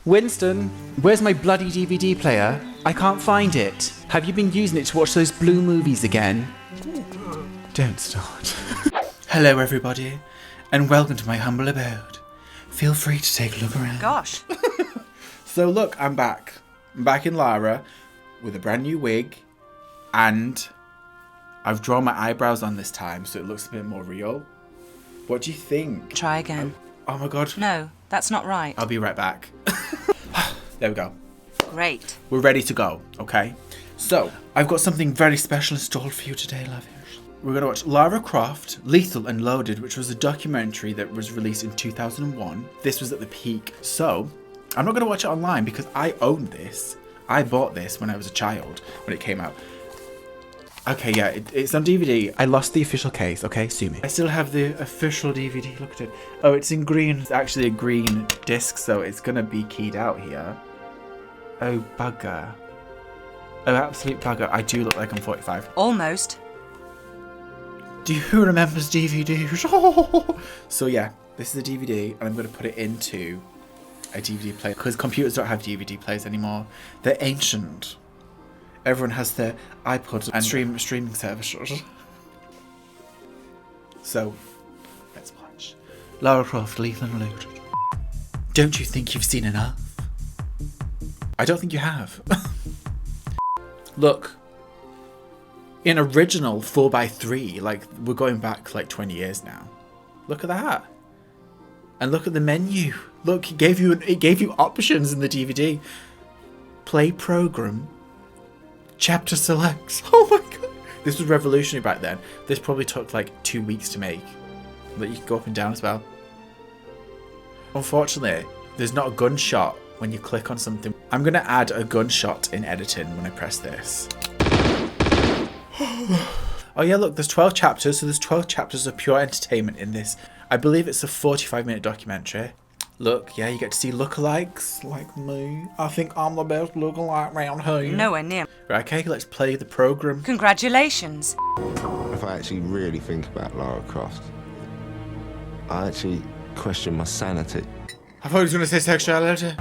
Winston, where's my bloody DVD player? I can't find it. Have you been using it to watch those blue movies again? Don't start. Hello everybody, and welcome to my humble abode. Feel free to take a look around. Gosh. So look, I'm back. I'm back in Lara with a brand new wig, and I've drawn my eyebrows on this time so it looks a bit more real. What do you think? Try again. Oh my god. No, that's not right. I'll be right back. There we go. Great. We're ready to go, okay? So, I've got something very special installed for you today, love. We're going to watch Lara Croft, Lethal and Loaded, which was a documentary that was released in 2001. This was at the peak. So, I'm not going to watch it online because I own this. I bought this when I was a child, when it came out. Okay, yeah, it's on DVD. I lost the official case, okay? Sue me. I still have the official DVD. Look at it. Oh, it's in green. It's actually a green disc, so it's going to be keyed out here. Oh, bugger. Oh, absolute bugger. I do look like I'm 45. Almost. Do you remember DVDs? So yeah, this is a DVD, and I'm going to put it into a DVD player because computers don't have DVD players anymore. They're ancient. Everyone has their iPods and streaming services. So, let's watch Lara Croft, Lethal and Loaded. Don't you think you've seen enough? I don't think you have. Look, in original 4x3, like we're going back like 20 years now. Look at that, and look at the menu. Look, it gave you options in the DVD. Play program. Chapter selects. Oh my god. This was revolutionary back then. This probably took like 2 weeks to make. But you can go up and down as well. Unfortunately, there's not a gunshot when you click on something. I'm going to add a gunshot in editing when I press this. Oh yeah, look, there's 12 chapters. So there's 12 chapters of pure entertainment in this. I believe it's a 45-minute documentary. Look, yeah, you get to see lookalikes like me. I think I'm the best lookalike round here. Nowhere near. Right, okay, let's play the program. Congratulations. If I actually really think about Lara Croft, I actually question my sanity. I thought he was going to say sexuality.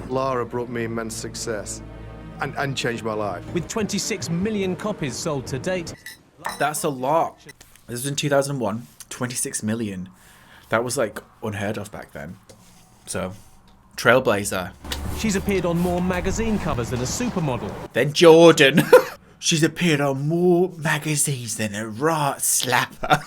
Lara brought me immense success and changed my life. With 26 million copies sold to date. That's a lot. This was in 2001. 26 million. That was like unheard of back then. So, trailblazer. She's appeared on more magazine covers than a supermodel. Then Jordan. She's appeared on more magazines than a right slapper.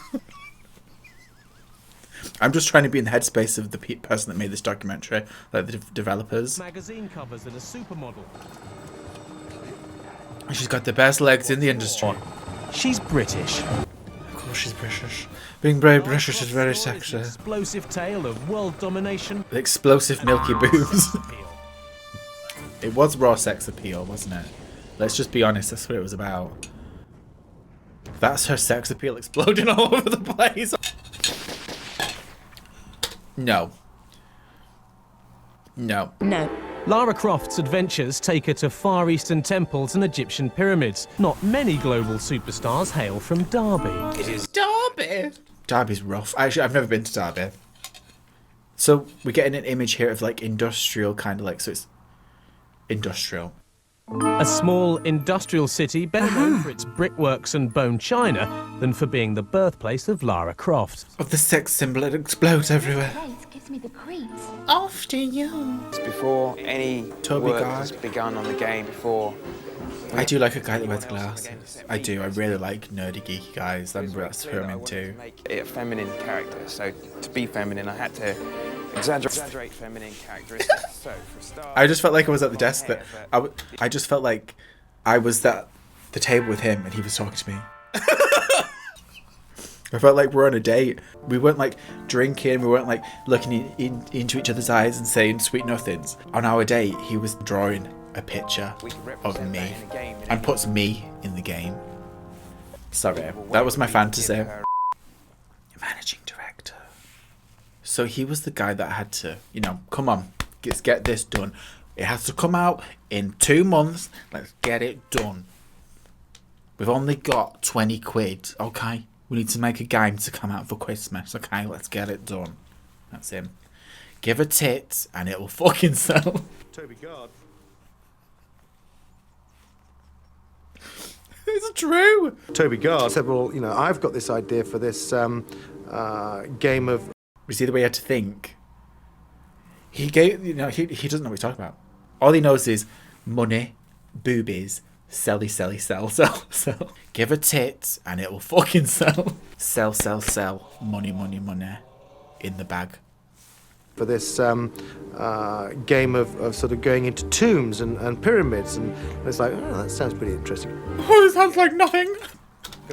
I'm just trying to be in the headspace of the person that made this documentary, like the developers. Magazine covers than a supermodel. She's got the best legs in the industry. She's British. Of course she's British. Being very British is very sexy. Explosive tale of world domination. The explosive milky boobs. It was raw sex appeal, wasn't it? Let's just be honest, that's what it was about. That's her sex appeal exploding all over the place. No. No. No. Lara Croft's adventures take her to Far Eastern temples and Egyptian pyramids. Not many global superstars hail from Derby. It is Derby. Derby's rough. Actually, I've never been to Derby. So we're getting an image here of like industrial kind of like, so it's industrial. A small industrial city better known for its brickworks and bone china than for being the birthplace of Lara Croft. Of the sex symbol, it explodes everywhere. Place gives me the creeps. After you. Before any Toby work guy. has begun on the game, before... I do like a guy that wears glasses. I do. I really like nerdy, geeky guys. That's who I'm into. Make it a feminine character, so to be feminine I had to exaggerate feminine characteristics. So for a start, I just felt like I was at the desk that... I just felt like I was at the table with him and he was talking to me. I felt like we're on a date. We weren't like drinking, we weren't like looking into each other's eyes and saying sweet nothings. On our date, he was drawing a picture of me and puts me in the game. Sorry, that was my fantasy. Managing director. So he was the guy that had to, you know, come on, let's get this done. It has to come out in 2 months. Let's get it done. We've only got 20 quid, okay? We need to make a game to come out for Christmas, okay? Let's get it done. That's him. Give a tit and it will fucking sell. Toby Gard. It's true. Toby Gard said, well, you know, I've got this idea for this game of... You see the way he had to think? He gave, you know, he doesn't know what he's talking about. All he knows is money, boobies, selly, sell. Give a tit and it will fucking sell. Sell. Money, in the bag. For this game of sort of going into tombs and pyramids, and it's like, oh, that sounds pretty interesting. Oh, it sounds like nothing.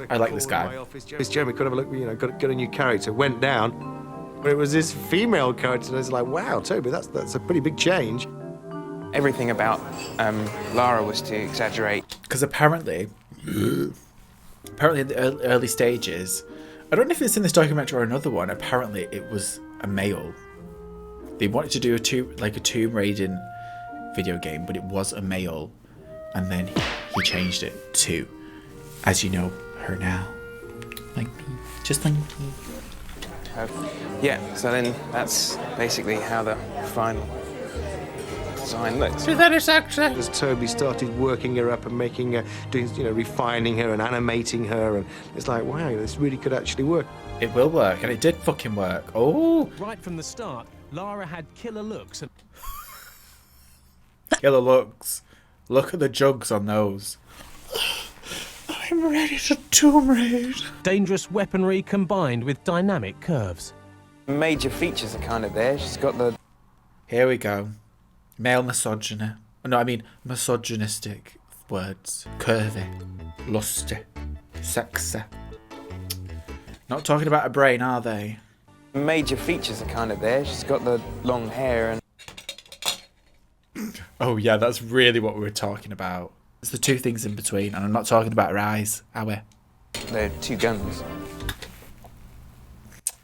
I like this guy. This Jeremy could have a look, you know, got a new character. Went down, but it was this female character. And it's like, wow, Toby, that's a pretty big change. Everything about Lara was to exaggerate. Because apparently in the early stages, I don't know if it's in this documentary or another one. Apparently, it was a male. They wanted to do a tomb raiding video game, but it was a male, and then he changed it to, as you know, her now, like me, just like me. Yeah, so then that's basically how the final design looks. As Toby started working her up and making her, refining her and animating her, and it's like, wow, this really could actually work. It will work, and it did fucking work. Oh! Right from the start, Lara had killer looks and... Killer looks. Look at the jugs on those. I'm ready to tomb raid. dangerous weaponry combined with dynamic curves. Major features are kind of there. She's got the... Here we go. Male misogyny. No, I mean misogynistic words. Curvy. Lusty. Sexy. Not talking about a brain, are they? Major features are kind of there. She's got the long hair and... Oh yeah, that's really what we were talking about. It's the two things in between, and I'm not talking about her eyes, are we? They're two guns.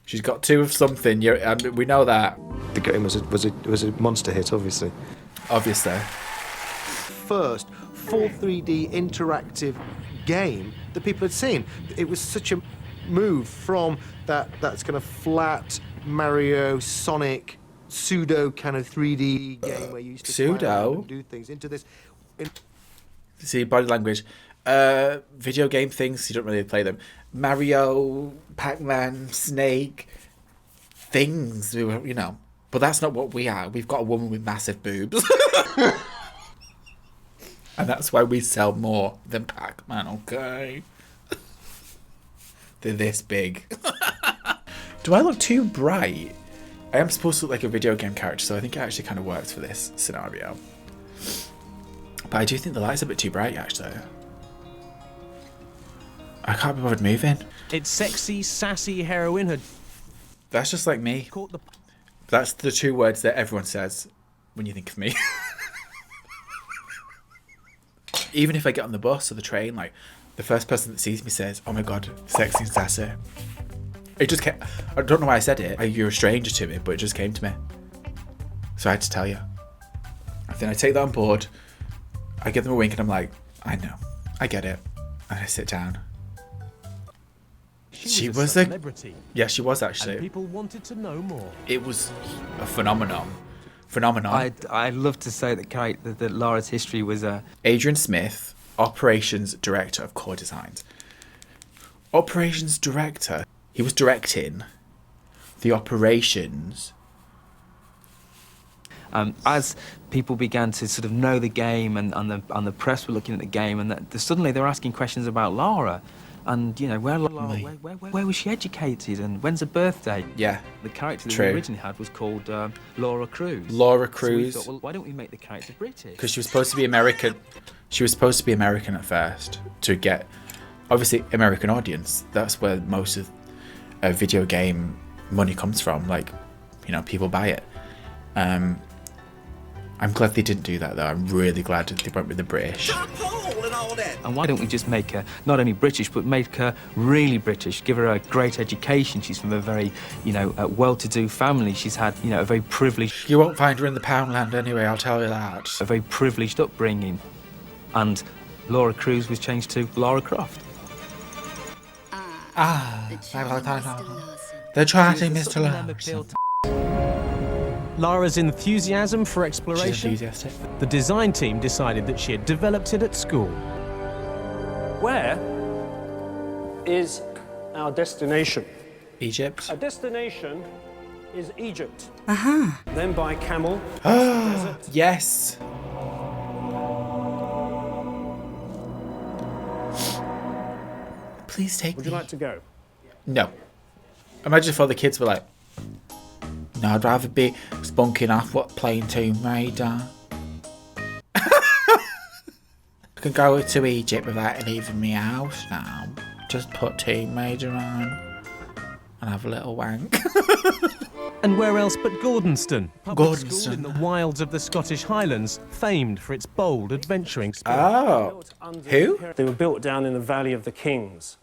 She's got two of something. We know that. The game was a monster hit, obviously. Obviously. First full 3D interactive game that people had seen. It was such a move from that's kind of flat Mario, Sonic, pseudo kind of 3D game where you used to Pseudo? and do things into this. See, body language. Video game things, you don't really play them. Mario, Pac-Man, Snake, things, you know. But that's not what we are. We've got a woman with massive boobs. And that's why we sell more than Pac-Man, okay? They're this big. Do I look too bright? I am supposed to look like a video game character, so I think it actually kind of works for this scenario. But I do think the light's a bit too bright, actually. I can't be bothered moving. Its sexy, sassy heroine had That's just like me. caught the... That's the two words that everyone says when you think of me. Even if I get on the bus or the train, like, the first person that sees me says, "Oh my god, sexy and sassy." It just came. I don't know why I said it. You're a stranger to me, but it just came to me. So I had to tell you. Then I take that on board. I give them a wink and I'm like, I know. I get it. And I sit down. She was a celebrity. Yeah, she was actually. And people wanted to know more. It was a phenomenon. I'd love to say that Lara's history was a... Adrian Smith, Operations Director of Core Designs. Operations Director. He was directing the operations. As people began to sort of know the game and the press were looking at the game, and suddenly they were asking questions about Lara. And, you know, where was she educated and when's her birthday? Yeah. The character that True. we originally had was called Lara Cruz. Laura So we Cruz. thought, well, why don't we make the character British? Because she was supposed to be American. She was supposed to be American at first to get, obviously, American audience. That's where most of video game money comes from. Like, you know, people buy it. I'm glad they didn't do that, though. I'm really glad they went with the British. And why don't we just make her not only British, but make her really British? Give her a great education. She's from a very, you know, well-to-do family. She's had, you know, a very privileged... You won't find her in the Poundland anyway, I'll tell you that. A very privileged upbringing. And Lara Cruz was changed to Lara Croft. They're trying Mr. Larson. Lara's enthusiasm for She's exploration, enthusiastic. the design team decided that she had developed it at school. Where is our destination? Egypt. Our destination is Egypt. Uh-huh. Then by camel, desert. Yes. Please take Would me. you like to go? No. Imagine if all the kids were like, no, I'd rather be spunking off what playing Tomb Raider. I can go to Egypt without leaving my house now. Just put Tomb Raider on and have a little wank. And where else but Gordonstoun, public school Gordonstoun. in the wilds of the Scottish Highlands, famed for its bold adventuring spirit. Oh. Built under Who? They were built down in the Valley of the Kings.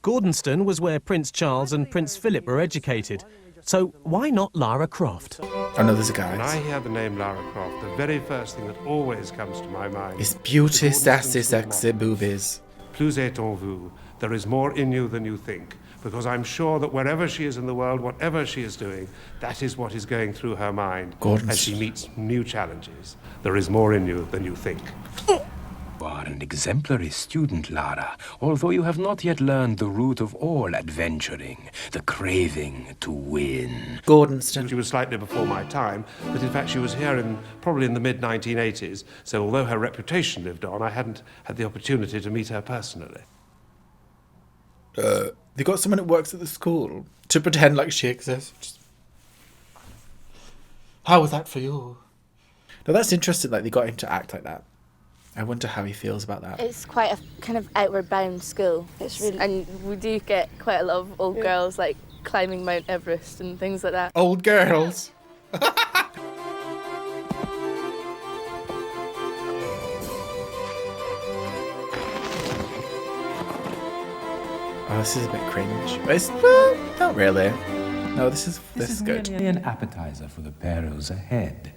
Gordonstoun was where Prince Charles and Prince Philip were educated. So why not Lara Croft? Oh no, there's a When I guy. hear the name Lara Croft, the very first thing that always comes to my mind It's beauty, is sassy, Gordonstoun's sexy motto. boobies. Plus est-en-vous. There is more in you than you think. Because I'm sure that wherever she is in the world, whatever she is doing, that is what is going through her mind Gordon's- as she meets new challenges. There is more in you than you think. You are an exemplary student, Lara, although you have not yet learned the root of all adventuring, the craving to win. Gordonstoun. She was slightly before my time, but in fact she was here probably in the mid-1980s, so although her reputation lived on, I hadn't had the opportunity to meet her personally. They got someone that works at the school to pretend like she exists. How was that for you? No, that's interesting. Like they got him to act like that. I wonder how he feels about that. It's quite a kind of outward bound school. It's really, and we do get quite a lot of old girls like climbing Mount Everest and things like that. Old girls. Oh, this is a bit cringe. But it's not really. No, this is good. Merely an appetizer for the perils ahead.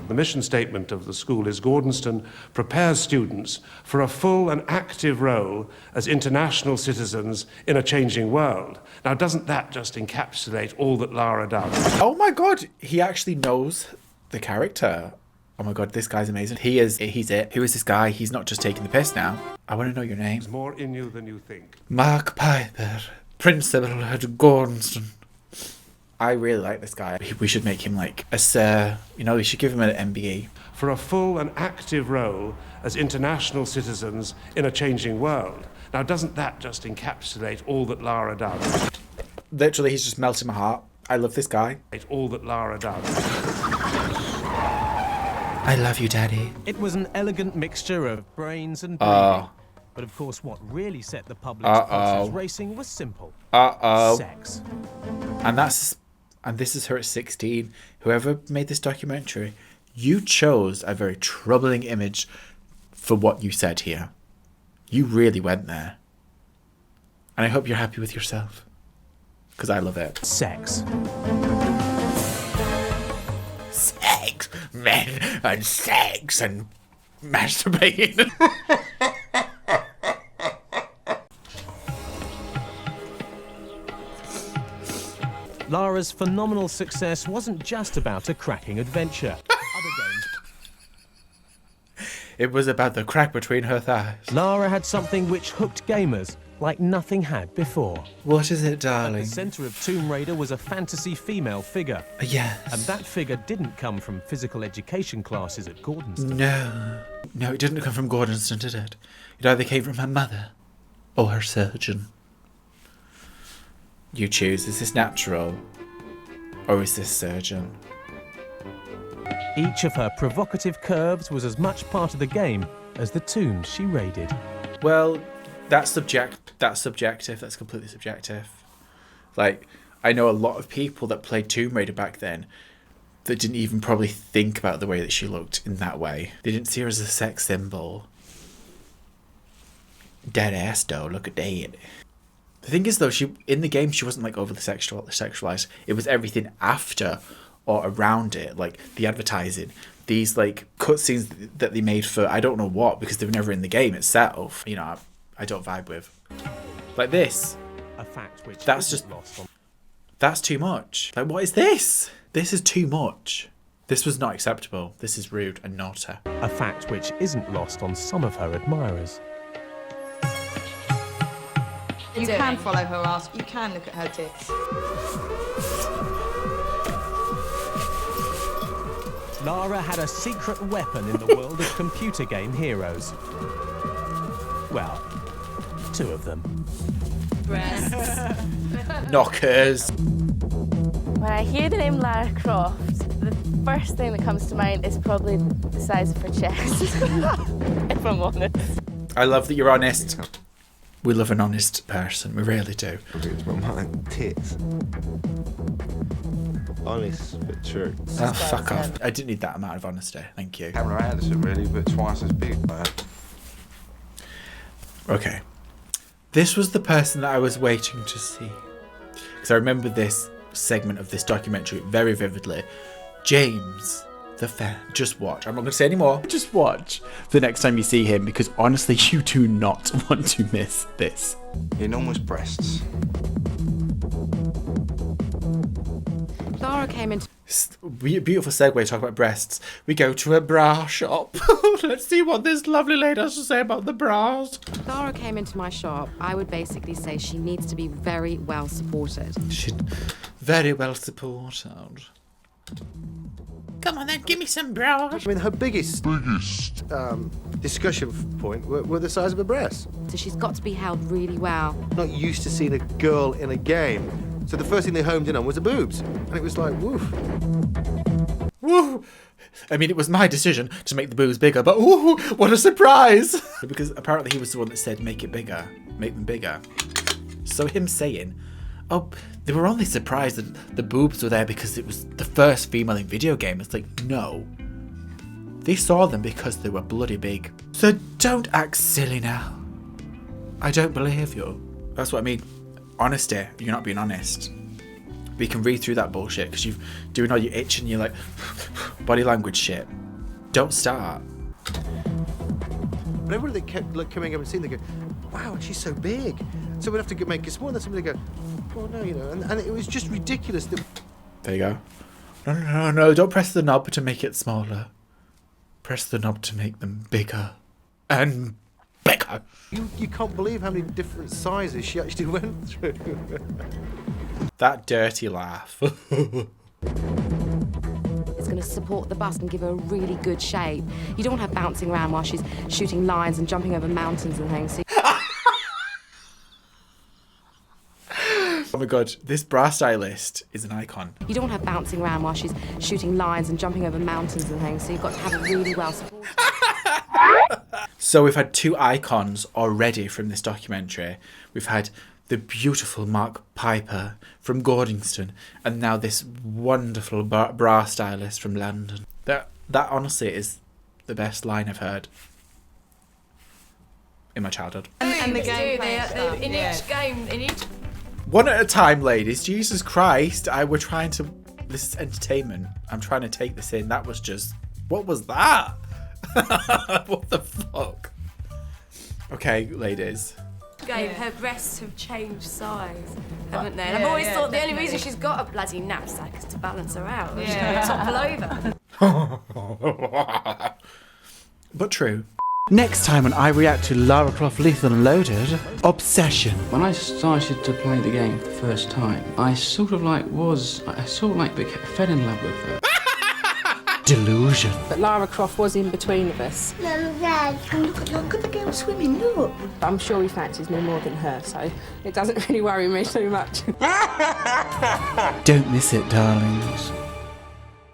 The mission statement of the school is Gordonstoun prepares students for a full and active role as international citizens in a changing world. Now, doesn't that just encapsulate all that Lara does? Oh my god, he actually knows the character. Oh my god, this guy's amazing. He's it. Who is this guy? He's not just taking the piss now. I want to know your name. There's more in you than you think. Mark Piper, Principal at Gordonstoun. I really like this guy. We should make him like a sir. You know, we should give him an MBE. For a full and active role as international citizens in a changing world. Now, doesn't that just encapsulate all that Lara does? Literally, he's just melting my heart. I love this guy. All that Lara does. I love you, Daddy. It was an elegant mixture of brains and breeding. But of course, what really set the public's pulses racing was simple. Sex. And this is her at 16. Whoever made this documentary, you chose a very troubling image for what you said here. You really went there. And I hope you're happy with yourself. Because I love it. Sex. Sex, men, and sex, and masturbating. Lara's phenomenal success wasn't just about a cracking adventure. Other games. It was about the crack between her thighs. Lara had something which hooked gamers like nothing had before. What is it, At the darling? centre of Tomb Raider was a fantasy female figure. Yes. And that figure didn't come from physical education classes at Gordonstoun. No, it didn't come from Gordonstoun, did it? It either came from her mother or her surgeon. You choose, is this natural or is this surgeon? Each of her provocative curves was as much part of the game as the tombs she raided. Well, that's subjective. That's completely subjective. Like, I know a lot of people that played Tomb Raider back then that didn't even probably think about the way that she looked in that way. They didn't see her as a sex symbol. Dead ass though, look at that. The thing is though, in the game she wasn't like overly sexualized. It was everything after or around it, like the advertising, these like cutscenes that they made for I don't know what, because they were never in the game itself. You know, I don't vibe with. Like this. A fact which That's isn't just lost on... That's too much. Like, what is this? This is too much. This was not acceptable. This is rude and naughty. A fact which isn't lost on some of her admirers. You can follow her ass. You can look at her tits. Lara had a secret weapon in the world of computer game heroes. Well, 2 of them. Breasts. Knockers. When I hear the name Lara Croft, the first thing that comes to mind is probably the size of her chest, if I'm honest. I love that you're honest. We love an honest person, we really do. It's my tits. Honest but true. Oh, fuck off. I didn't need that amount of honesty, thank you. Pamela Anderson, really, but twice as big. Okay. This was the person that I was waiting to see. Because I remember this segment of this documentary very vividly. James, the fan. Just watch. I'm not going to say any more. Just watch the next time you see him, because honestly, you do not want to miss this. Enormous breasts. Lara came into... Beautiful segue, talk about breasts. We go to a bra shop. Let's see what this lovely lady has to say about the bras. Lara came into my shop. I would basically say she needs to be very well supported. She's very well supported. Come on then, give me some bras. I mean, her biggest discussion point were the size of her breasts. So she's got to be held really well. Not used to seeing a girl in a game. So the first thing they homed in on was the boobs. And it was like, woof. Woo! I mean, it was my decision to make the boobs bigger, but ooh, what a surprise! Because apparently he was the one that said, make it bigger, make them bigger. So him saying, oh, they were only surprised that the boobs were there because it was the first female in video game. It's like, no. They saw them because they were bloody big. So don't act silly now. I don't believe you. That's what I mean. Honesty, you're not being honest. We can read through that bullshit because you're doing all your itch and you're like body language shit. Don't start. But everybody that kept coming up and seeing, they go, wow, she's so big. So we'd have to make it smaller. Then somebody go, oh no, you know, and it was just ridiculous. There you go. No, don't press the knob to make it smaller. Press the knob to make them bigger. And bigger. You can't believe how many different sizes she actually went through. That dirty laugh. It's going to support the bust and give her a really good shape. You don't want her bouncing around while she's shooting lines and jumping over mountains and things. Oh my god, this bra stylist is an icon. You don't want her bouncing around while she's shooting lines and jumping over mountains and things, so you've got to have her really well supported. So we've had 2 icons already from this documentary. We've had the beautiful Mark Piper from Gordonstoun, and now this wonderful bra stylist from London. That honestly is the best line I've heard in my childhood. And the game in each game, in each... One at a time, ladies. Jesus Christ. We're trying to... This is entertainment. I'm trying to take this in. That was just... What was that? What the fuck? Okay, ladies. Her breasts have changed size, haven't they? And I've always thought the only reason she's got a bloody knapsack is to balance her out. She's going to topple over. But true. Next time when I react to Lara Croft Lethal and Loaded, Obsession. When I started to play the game for the first time, I sort of fell in love with her. Delusion. But Lara Croft was in between of us. Look at the girl swimming, look. I'm sure he fancies me more than her, so it doesn't really worry me too much. Don't miss it, darlings.